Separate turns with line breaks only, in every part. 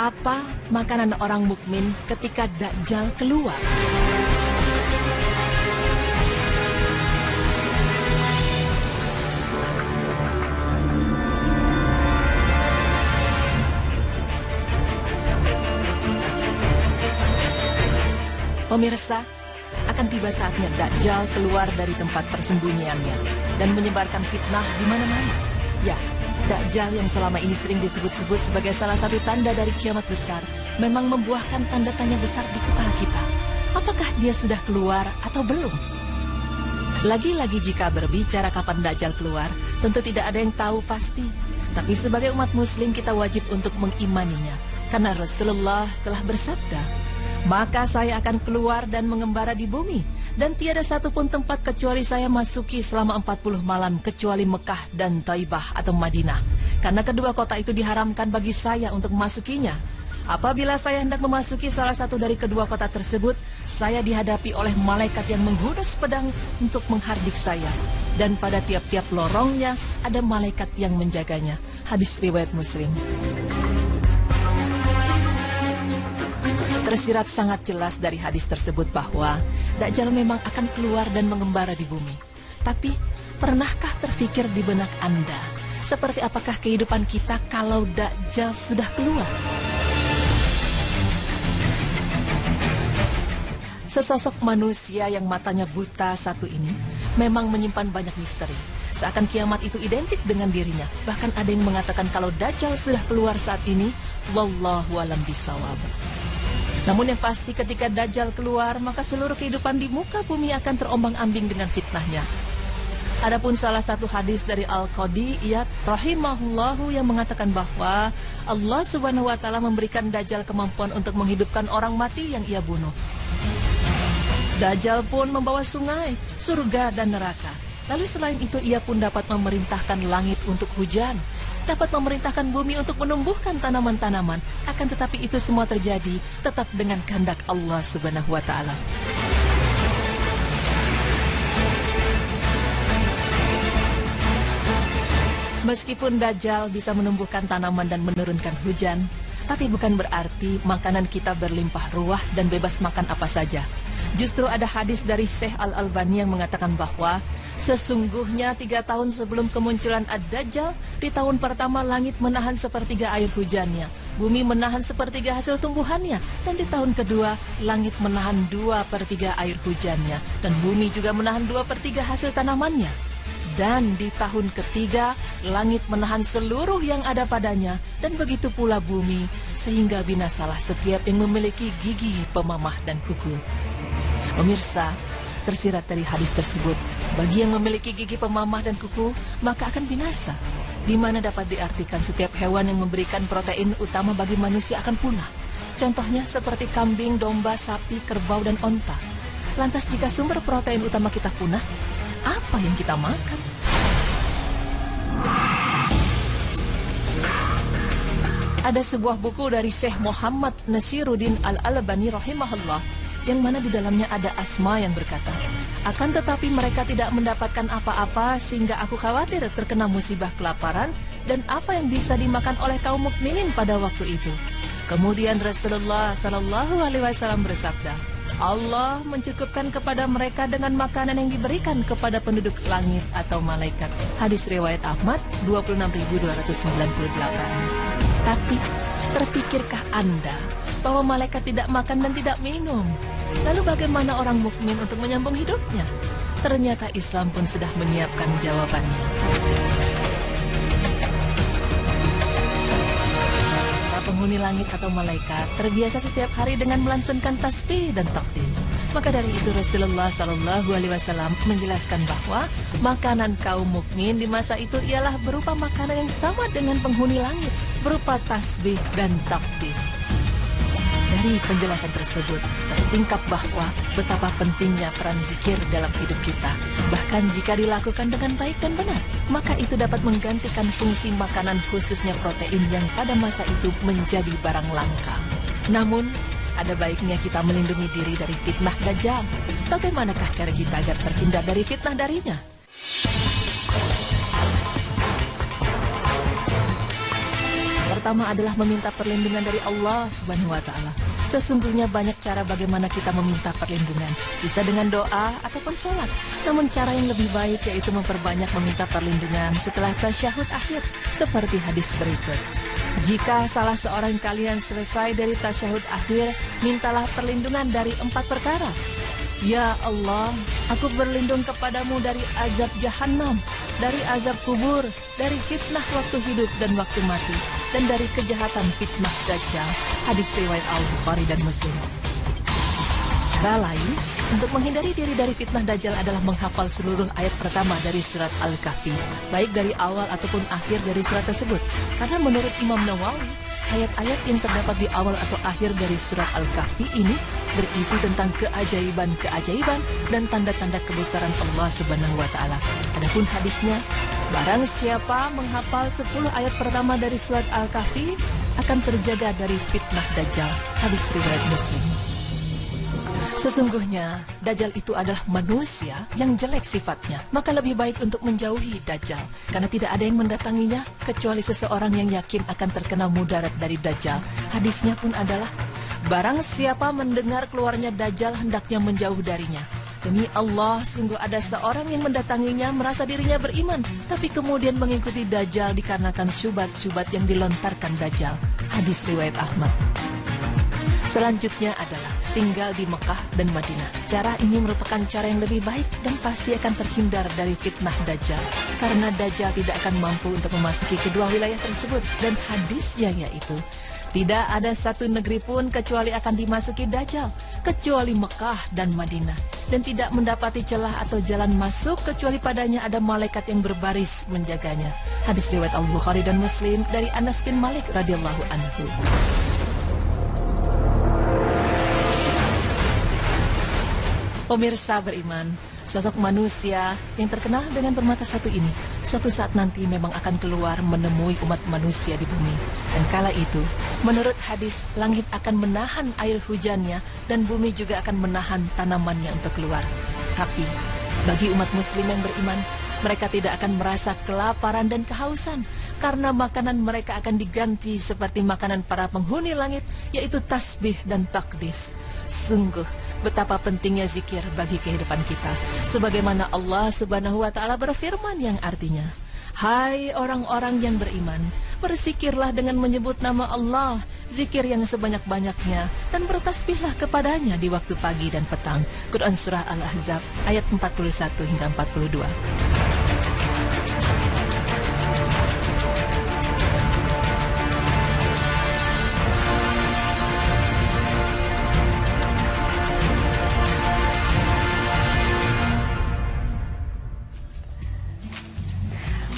Apa makanan orang mukmin ketika Dajjal keluar? Pemirsa, akan tiba saatnya Dajjal keluar dari tempat persembunyiannya dan menyebarkan fitnah di mana-mana. Ya, Dajjal yang selama ini sering disebut-sebut sebagai salah satu tanda dari kiamat besar memang membuahkan tanda tanya besar di kepala kita. Apakah dia sudah keluar atau belum? Lagi-lagi jika berbicara kapan Dajjal keluar, tentu tidak ada yang tahu pasti. Tapi sebagai umat muslim kita wajib untuk mengimaninya, karena Rasulullah telah bersabda, "Maka saya akan keluar dan mengembara di bumi, dan tiada satupun tempat kecuali saya masuki selama 40 malam kecuali Mekah dan Taibah atau Madinah. Karena kedua kota itu diharamkan bagi saya untuk memasukinya. Apabila saya hendak memasuki salah satu dari kedua kota tersebut, saya dihadapi oleh malaikat yang menghunus pedang untuk menghardik saya. Dan pada tiap-tiap lorongnya ada malaikat yang menjaganya." Hadis riwayat Muslim. Tersirat sangat jelas dari hadis tersebut bahwa Dajjal memang akan keluar dan mengembara di bumi. Tapi, pernahkah terfikir di benak Anda, seperti apakah kehidupan kita kalau Dajjal sudah keluar? Sesosok manusia yang matanya buta satu ini memang menyimpan banyak misteri. Seakan kiamat itu identik dengan dirinya. Bahkan ada yang mengatakan kalau Dajjal sudah keluar saat ini, wallahu a'lam bishawab. Namun yang pasti ketika Dajjal keluar, maka seluruh kehidupan di muka bumi akan terombang-ambing dengan fitnahnya. Adapun salah satu hadis dari Al-Qadi Iyad rahimahullahu yang mengatakan bahwa Allah Subhanahu wa taala memberikan Dajjal kemampuan untuk menghidupkan orang mati yang ia bunuh. Dajjal pun membawa sungai, surga dan neraka. Lalu selain itu ia pun dapat memerintahkan langit untuk hujan, dapat memerintahkan bumi untuk menumbuhkan tanaman-tanaman. Akan tetapi itu semua terjadi tetap dengan kehendak Allah Subhanahu wa taala. Meskipun Dajjal bisa menumbuhkan tanaman dan menurunkan hujan, tapi bukan berarti makanan kita berlimpah ruah dan bebas makan apa saja. Justru ada hadis dari Syekh Al-Albani yang mengatakan bahwa sesungguhnya 3 tahun sebelum kemunculan Ad-Dajjal, di tahun pertama langit menahan sepertiga air hujannya, bumi menahan sepertiga hasil tumbuhannya, dan di tahun kedua langit menahan 2/3 air hujannya, dan bumi juga menahan 2/3 hasil tanamannya. Dan di tahun ketiga langit menahan seluruh yang ada padanya, dan begitu pula bumi, sehingga binasalah setiap yang memiliki gigi, pemamah dan kuku. Pemirsa, tersirat dari hadis tersebut, bagi yang memiliki gigi pemamah dan kuku, maka akan binasa. Di mana dapat diartikan setiap hewan yang memberikan protein utama bagi manusia akan punah. Contohnya seperti kambing, domba, sapi, kerbau, dan onta. Lantas jika sumber protein utama kita punah, apa yang kita makan? Ada sebuah buku dari Syekh Muhammad Nasiruddin Al-Albani rahimahullah, yang mana di dalamnya ada Asma yang berkata, "Akan tetapi mereka tidak mendapatkan apa-apa sehingga aku khawatir terkena musibah kelaparan dan apa yang bisa dimakan oleh kaum mukminin pada waktu itu." Kemudian Rasulullah SAW bersabda, "Allah mencukupkan kepada mereka dengan makanan yang diberikan kepada penduduk langit atau malaikat." Hadis riwayat Ahmad 26.298. Tapi, terpikirkah Anda bahwa malaikat tidak makan dan tidak minum? Lalu bagaimana orang mukmin untuk menyambung hidupnya? Ternyata Islam pun sudah menyiapkan jawabannya. Para penghuni langit atau malaikat terbiasa setiap hari dengan melantunkan tasbih dan takbir. Maka dari itu Rasulullah SAW menjelaskan bahwa makanan kaum mukmin di masa itu ialah berupa makanan yang sama dengan penghuni langit, berupa tasbih dan takbir. Dari penjelasan tersebut tersingkap bahwa betapa pentingnya peran zikir dalam hidup kita. Bahkan jika dilakukan dengan baik dan benar, maka itu dapat menggantikan fungsi makanan khususnya protein yang pada masa itu menjadi barang langka. Namun, ada baiknya kita melindungi diri dari fitnah Dajjal. Bagaimanakah cara kita agar terhindar dari fitnah darinya? pertama adalah meminta perlindungan dari Allah Subhanahu wa Ta'ala. Sesungguhnya banyak cara bagaimana kita meminta perlindungan, bisa dengan doa ataupun sholat. Namun cara yang lebih baik yaitu memperbanyak meminta perlindungan setelah tasyahud akhir, seperti hadis berikut. Jika salah seorang kalian selesai dari tasyahud akhir, mintalah perlindungan dari 4 perkara. Ya Allah, aku berlindung kepadamu dari azab Jahannam, dari azab kubur, dari fitnah waktu hidup dan waktu mati, dan dari kejahatan fitnah Dajjal. Hadis riwayat Al-Bukhari dan Muslim. Cara lain untuk menghindari diri dari fitnah Dajjal adalah menghafal seluruh ayat pertama dari surat Al-Kahfi, baik dari awal ataupun akhir dari surat tersebut. Karena menurut Imam Nawawi, ayat-ayat yang terdapat di awal atau akhir dari surat Al-Kahfi ini berisi tentang keajaiban-keajaiban dan tanda-tanda kebesaran Allah Subhanahu wa Ta'ala. Adapun hadisnya, barang siapa menghafal 10 ayat pertama dari surat Al-Kahfi akan terjaga dari fitnah Dajjal. Hadis riwayat Muslim. Sesungguhnya Dajjal itu adalah manusia yang jelek sifatnya. Maka lebih baik untuk menjauhi Dajjal, karena tidak ada yang mendatanginya kecuali seseorang yang yakin akan terkena mudarat dari Dajjal. Hadisnya pun adalah, barang siapa mendengar keluarnya Dajjal hendaknya menjauh darinya. Demi Allah, sungguh ada seorang yang mendatanginya merasa dirinya beriman, tapi kemudian mengikuti Dajjal dikarenakan syubhat-syubhat yang dilontarkan Dajjal. Hadis riwayat Ahmad. Selanjutnya adalah tinggal di Mekah dan Madinah. Cara ini merupakan cara yang lebih baik dan pasti akan terhindar dari fitnah Dajjal, karena Dajjal tidak akan mampu untuk memasuki kedua wilayah tersebut. Dan hadisnya yaitu, tidak ada satu negeri pun kecuali akan dimasuki Dajjal, kecuali Mekah dan Madinah. Dan tidak mendapati celah atau jalan masuk kecuali padanya ada malaikat yang berbaris menjaganya. Hadis riwayat Al-Bukhari dan Muslim dari Anas bin Malik radhiyallahu anhu. Pemirsa beriman, sosok manusia yang terkenal dengan bermata satu ini suatu saat nanti memang akan keluar menemui umat manusia di bumi. Dan kala itu, menurut hadis, langit akan menahan air hujannya dan bumi juga akan menahan tanamannya untuk keluar. Tapi, bagi umat muslim yang beriman, mereka tidak akan merasa kelaparan dan kehausan, karena makanan mereka akan diganti seperti makanan para penghuni langit, yaitu tasbih dan takdis. Sungguh, betapa pentingnya zikir bagi kehidupan kita. Sebagaimana Allah Subhanahu wa Ta'ala berfirman yang artinya, hai orang-orang yang beriman, berzikirlah dengan menyebut nama Allah, zikir yang sebanyak-banyaknya, dan bertasbihlah kepadanya di waktu pagi dan petang. Quran Surah Al-Ahzab ayat 41 hingga 42.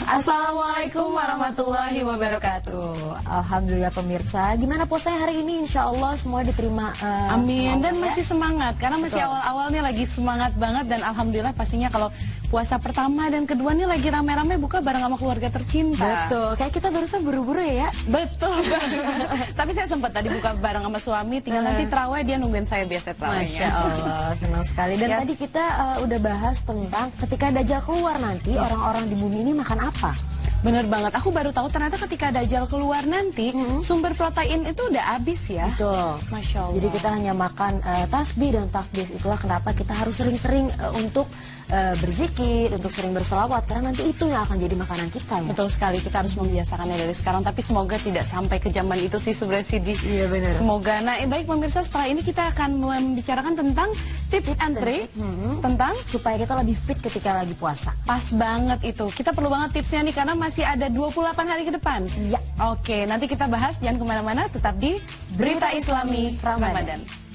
Assalamualaikum warahmatullahi wabarakatuh. Alhamdulillah pemirsa, gimana puasanya hari ini? Insya Allah semua diterima.
Amin. Dan masih semangat karena masih awal-awal nih, lagi semangat banget. Dan alhamdulillah pastinya kalau puasa pertama dan kedua nih lagi rame-rame buka bareng sama keluarga tercinta.
Betul, kayak kita barusan buru-buru ya.
Betul banget. Tapi saya sempat tadi buka bareng sama suami, tinggal nanti terawih dia nungguin saya biasa terawihnya.
Masya Allah, senang sekali. Dan tadi kita udah bahas tentang ketika Dajjal keluar nanti, orang-orang di bumi ini makan apa?
Bener banget, aku baru tahu ternyata ketika Dajjal keluar nanti sumber protein itu udah habis ya.
Betul.
Masya Allah.
Jadi kita hanya makan tasbih dan takdis. Itulah kenapa kita harus sering-sering untuk berzikir, untuk sering berselawat, karena nanti itu yang akan jadi makanan kita ya.
Betul sekali, kita harus membiasakannya dari sekarang. Tapi semoga tidak sampai ke zaman itu sih sebenarnya Sidi.
Iya benar.
Semoga. Nah baik pemirsa, setelah ini kita akan membicarakan tentang tips and trick tentang
supaya kita lebih fit ketika lagi puasa.
Pas banget itu. Kita perlu banget tipsnya nih karena masih ada 28 hari ke depan.
Iya.
Oke, nanti kita bahas, jangan kemana-mana, tetap di Berita Islami Ramadan.